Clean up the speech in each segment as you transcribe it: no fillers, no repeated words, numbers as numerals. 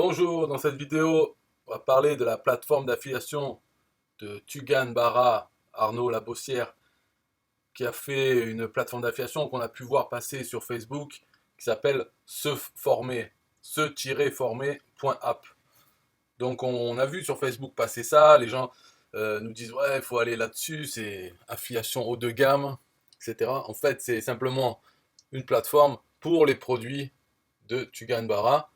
Bonjour, dans cette vidéo, on va parler de la plateforme d'affiliation de Tugan Bara Arnaud Labossière qui a fait une plateforme d'affiliation qu'on a pu voir passer sur Facebook qui s'appelle Se Former, se-former.app. Donc on a vu sur Facebook passer ça, les gens nous disent ouais, il faut aller là-dessus, c'est affiliation haut de gamme, etc. En fait, c'est simplement une plateforme pour les produits de Tugan Bara.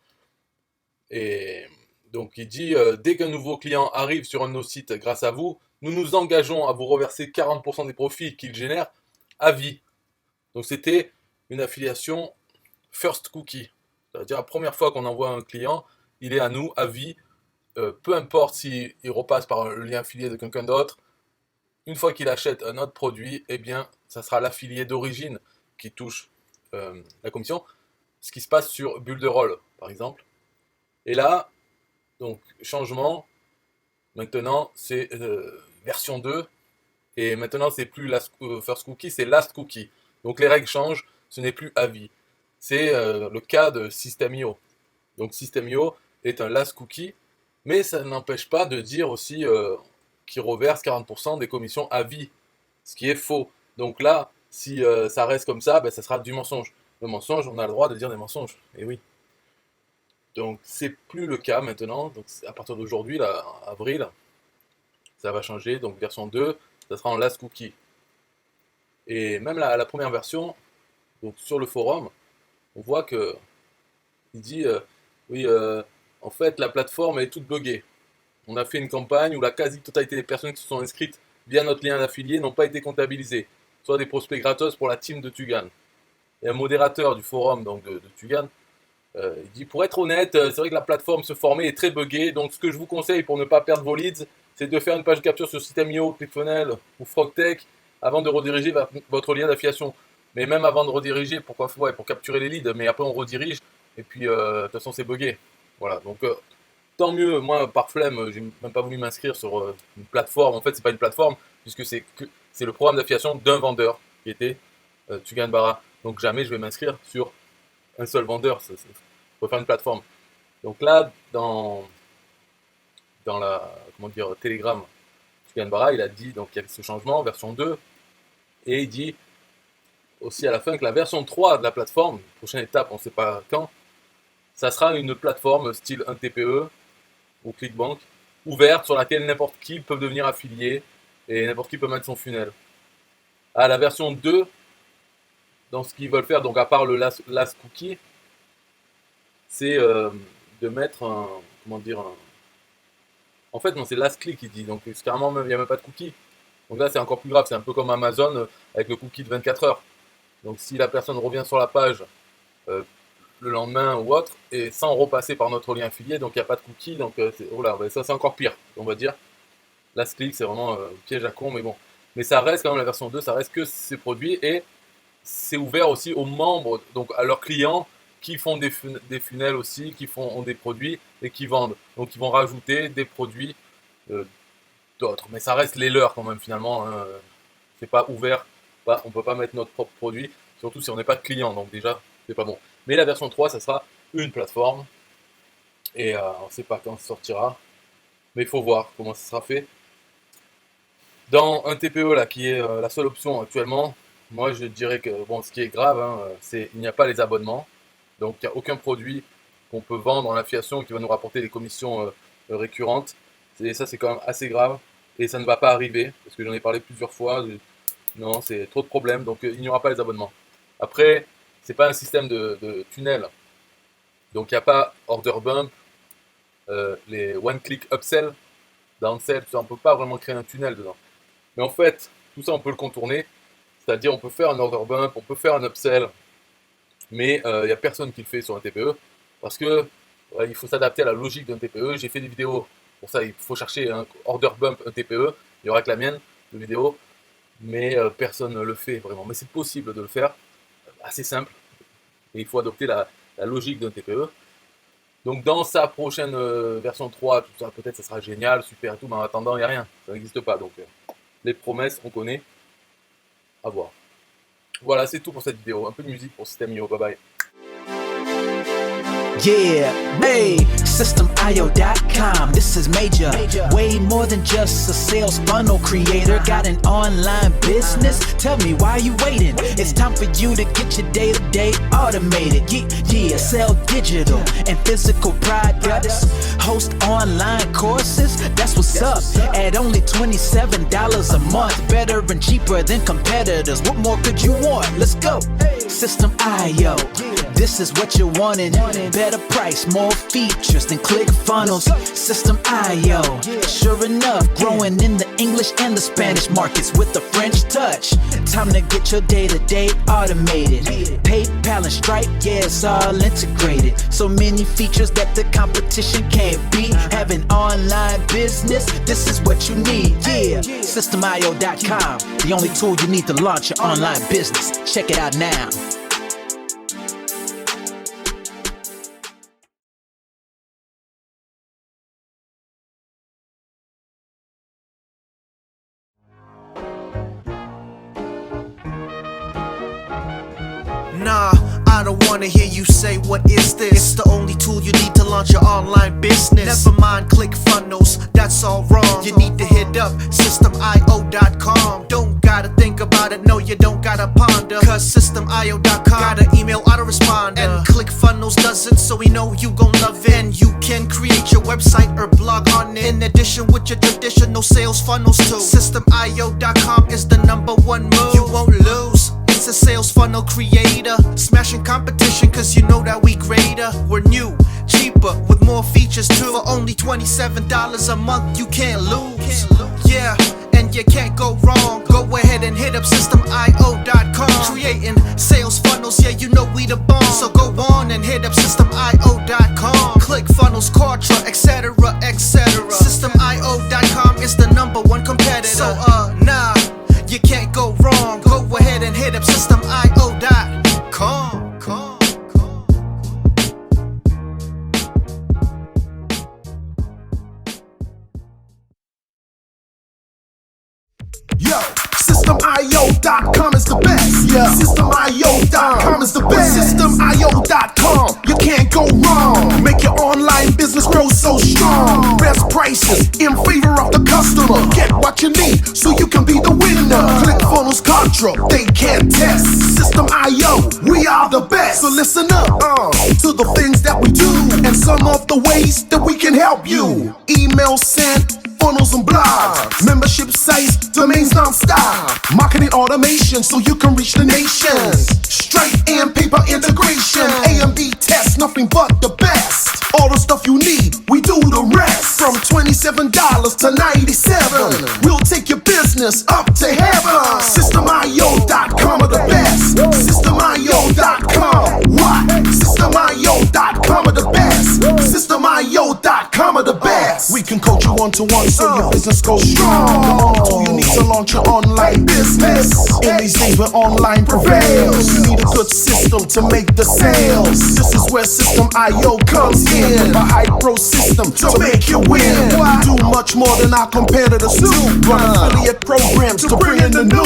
Et donc il dit, dès qu'un nouveau client arrive sur un de nos sites grâce à vous, nous nous engageons à vous reverser 40% des profits qu'il génère à vie. Donc c'était une affiliation first cookie. C'est-à-dire la première fois qu'on envoie un client, il est à nous à vie, peu importe s'il repasse par le lien affilié de quelqu'un d'autre. Une fois qu'il achète un autre produit, eh bien, ça sera l'affilié d'origine qui touche la commission. Ce qui se passe sur Builderall, par exemple. Et là, donc, changement, maintenant c'est version 2, et maintenant c'est plus last, first cookie, c'est last cookie. Donc les règles changent, ce n'est plus à vie. C'est le cas de System.io. Donc System.io est un last cookie, mais ça n'empêche pas de dire aussi qu'il reverse 40% des commissions à vie, ce qui est faux. Donc là, si ça reste comme ça, ben, ça sera du mensonge. Le mensonge, on a le droit de dire des mensonges, et oui. Donc c'est plus le cas maintenant, donc à partir d'aujourd'hui, là, avril, ça va changer, donc version 2, ça sera en last cookie. Et même la première version, donc sur le forum, on voit que il dit oui, en fait la plateforme est toute buggée. On a fait une campagne où la quasi-totalité des personnes qui se sont inscrites via notre lien d'affilié n'ont pas été comptabilisées, soit des prospects gratos pour la team de Tugan. Et un modérateur du forum donc de Tugan, il dit pour être honnête, c'est vrai que la plateforme se former est très buggée, donc ce que je vous conseille pour ne pas perdre vos leads, c'est de faire une page de capture sur System.io, ClickFunnels ou Frogtech avant de rediriger vers votre lien d'affiliation. Mais même avant de rediriger, pourquoi ouais, pour capturer les leads, mais après on redirige, et puis de toute façon c'est buggé. Voilà, donc tant mieux, moi par flemme, j'ai même pas voulu m'inscrire sur une plateforme, en fait c'est pas une plateforme, puisque c'est le programme d'affiliation d'un vendeur, qui était Tugan Bara. Donc jamais je vais m'inscrire sur un seul vendeur, faut faire une plateforme. Donc là, dans la, comment dire, Telegram, Tugan Bara, il a dit, donc il y a ce changement, version 2, et il dit aussi à la fin que la version 3 de la plateforme, prochaine étape, on ne sait pas quand, ça sera une plateforme style un TPE ou Clickbank, ouverte, sur laquelle n'importe qui peut devenir affilié, et n'importe qui peut mettre son funnel. À la version 2, dans ce qu'ils veulent faire, donc à part le last cookie, c'est de mettre un, comment dire, en fait non, c'est last click il dit, donc carrément il n'y a même pas de cookie. Donc là c'est encore plus grave, c'est un peu comme Amazon avec le cookie de 24 heures. Donc si la personne revient sur la page le lendemain ou autre, et sans repasser par notre lien affilié, donc il n'y a pas de cookie, donc voilà, ça c'est encore pire, on va dire. Last click c'est vraiment piège à con, mais bon. Mais ça reste quand même la version 2, ça reste que ces produits, et c'est ouvert aussi aux membres, donc à leurs clients qui font des funnels aussi, qui ont des produits et qui vendent. Donc ils vont rajouter des produits euh, d'autres. Mais ça reste les leurs quand même finalement. Hein. C'est pas ouvert. On ne peut pas mettre notre propre produit, surtout si on n'est pas client. Donc déjà, c'est pas bon. Mais la version 3, ça sera une plateforme. Et on ne sait pas quand ça sortira. Mais il faut voir comment ça sera fait. Dans un TPE, là, qui est la seule option actuellement, moi je dirais que bon, ce qui est grave, hein, c'est qu'il n'y a pas les abonnements. Donc il n'y a aucun produit qu'on peut vendre en affiliation qui va nous rapporter des commissions récurrentes. Et ça c'est quand même assez grave. Et ça ne va pas arriver, parce que j'en ai parlé plusieurs fois. Non, c'est trop de problèmes, donc il n'y aura pas les abonnements. Après, c'est pas un système de tunnel. Donc il n'y a pas order bump, les one-click upsell, downsell, tout ça, on ne peut pas vraiment créer un tunnel dedans. Mais en fait, tout ça on peut le contourner. C'est-à-dire on peut faire un order bump, on peut faire un upsell, mais il n'y a personne qui le fait sur un TPE, parce que il faut s'adapter à la logique d'un TPE. J'ai fait des vidéos, pour ça il faut chercher un order bump, un TPE, il y aura que la mienne de vidéo, mais personne ne le fait vraiment. Mais c'est possible de le faire, assez simple, et il faut adopter la logique d'un TPE. Donc dans sa prochaine version 3, tout ça, peut-être ça sera génial, super et tout, mais en attendant, il n'y a rien, ça n'existe pas. Donc les promesses, on connaît, à voir. Voilà, c'est tout pour cette vidéo. Un peu de musique pour System.io. Bye bye. Yeah, hey, SystemIO.com, this is major. Way more than just a sales funnel creator. Got an online business? Tell me, why are you waiting? It's time for you to get your day-to-day automated. Yeah, sell digital and physical products. Host online courses, that's what's up. At only $27 a month. Better and cheaper than competitors. What more could you want? Let's go. System.io, this is what you're wanting. Better price, more features than ClickFunnels. System.io, sure enough, growing in the English and the Spanish markets with the French touch. Time to get your day-to-day automated. PayPal and Stripe, yeah, it's all integrated. So many features that the competition can't beat. Have an online business, this is what you need. Yeah, System.io.com, the only tool you need to launch your online business. Check it out now. Nah, I don't wanna hear you say what is this. It's the only tool you need to launch your online business. Never mind ClickFunnels, that's all wrong. You need to hit up SystemIO.com. Don't gotta think about it, no you don't gotta ponder. Cause SystemIO.com got an email autoresponder. And ClickFunnels does it, so we know you gon' love it. And you can create your website or blog on it, in addition with your traditional sales funnels too. SystemIO.com is the #1 move. You won't lose. It's a sales funnel creator, smashing competition cause you know that we greater. We're new, cheaper, with more features too. For only $27 a month, you can't lose. Yeah, and you can't go wrong. Go ahead and hit up SystemIO.com. Creating sales funnels, yeah, you know we the bomb. So go on and hit up SystemIO.com. ClickFunnels, Kartra, etc, etc. SystemIO.com is the #1 competitor. So nah, you can't go wrong. Go ahead and hit up SystemIO.com. Yo, SystemIO.com is the best. Yeah, SystemIO.com is the best. SystemIO.com, you can't go wrong. Make your online business grow so strong. Best prices in favor of the customer. Get what you need so you can be the winner. ClickFunnels, Kartra, they can't test. System.io, we are the best. So listen up to the things that we do and some of the ways that we can help you. Email sent, funnels and blogs, membership sites, domains non-stop, marketing automation so you can reach the nation. Stripe and paper integration, A and B tests, nothing but the best. All the stuff you need, we do the rest. From $27 to $97, we'll take your business up to heaven. SystemIO.com are the best. SystemIO.com, what? SystemIO.com are the best. SystemIO.com are the best. We can coach you one-to-one so your business goes strong. The only tool you need to launch your online business. In these days where online prevails, you need a good system to make the sales. This is where System.io comes in. A high-pro system to make you win. We do much more than our competitors do. Run affiliate programs to bring in the new.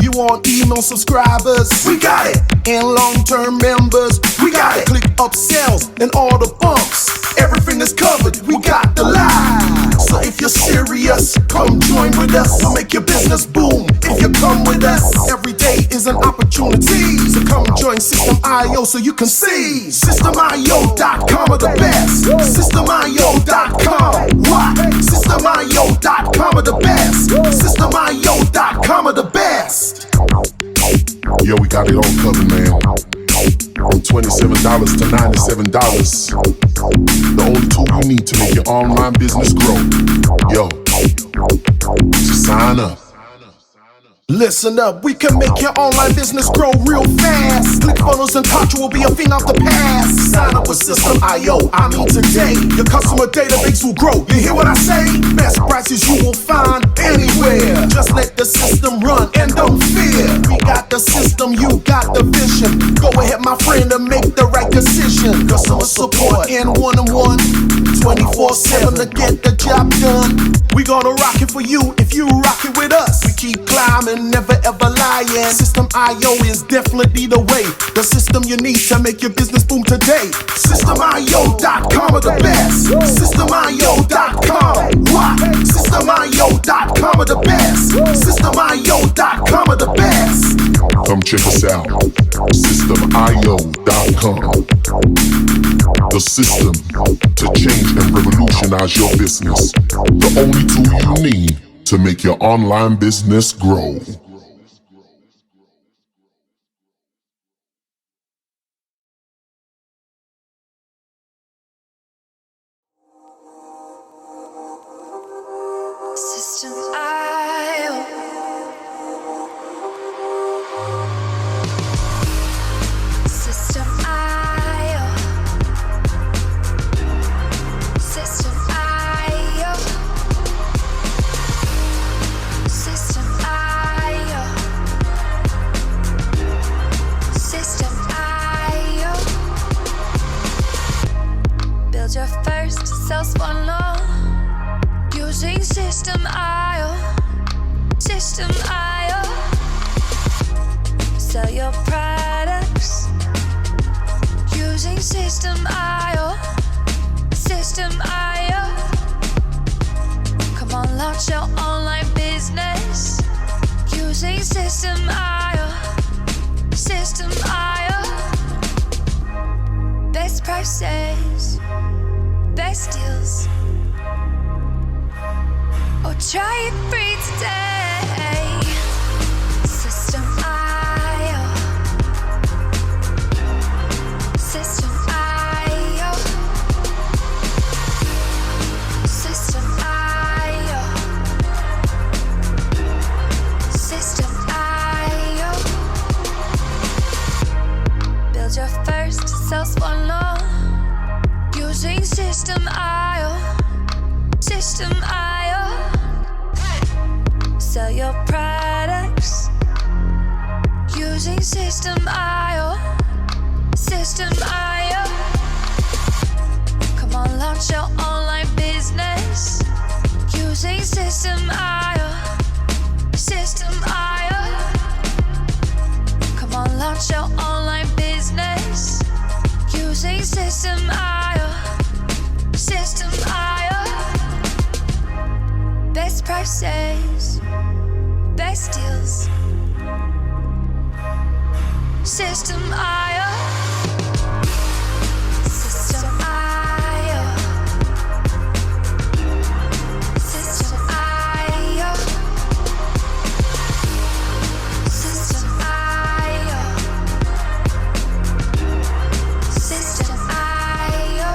You want email subscribers? We got it. And long-term members? We got it. Click upsells and all the bumps. Everything is covered. We got the line. So if you're serious, come join with us. We'll make your business boom. If you come with us, every day is an opportunity. So come join System.io so you can see. SystemIO.com are the best. SystemIO.com, what? SystemIO.com are the best. SystemIO.com are the best. Yo, we got it all covered, man. From $27 to $97. The only tool you need to make your online business grow. Yo, just sign up. Listen up, we can make your online business grow real fast. ClickFunnels and Kartra will be a thing of the past. Sign up with System.io, I mean today. Your customer database will grow, you hear what I say? Best prices you will find anywhere. Just let the system run and don't fear. We got the system, you got the vision. Go ahead my friend and make the right decision. Customer support and one-on-one 24/7 to get the job done. We gonna rock it for you if you rock it with us. We keep climbing, never ever lying. System IO is definitely the way. The system you need to make your business boom today. SystemIO.com are the best. SystemIO.com. What? SystemIO.com are the best. SystemIO.com are the best. Come check us out. SystemIO.com. The system to change and revolutionize your business. The only tool you need to make your online business grow. System IO. System IO. System IO. System IO. System IO. Build your first sales funnel using System IO. System IO. Sell your products using System IO. System IO. Come on, launch your online business using System IO. System IO. Best prices, best deals. Oh, try it free today. System IO. System IO. System IO. System IO. Build your first sales funnel using System IO. System IO. Sell your products using System IO. System IO. Come on, launch your online business using System IO. System IO. Come on, launch your online business using System IO. System IO. Best prices, best deals. System IO. System IO. System IO. System IO. System IO.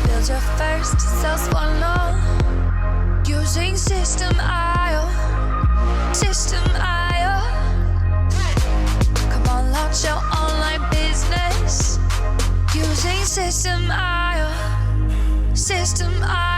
Build your first sales funnel using System IO. System IO. Come on, launch your online business using System IO. System IO.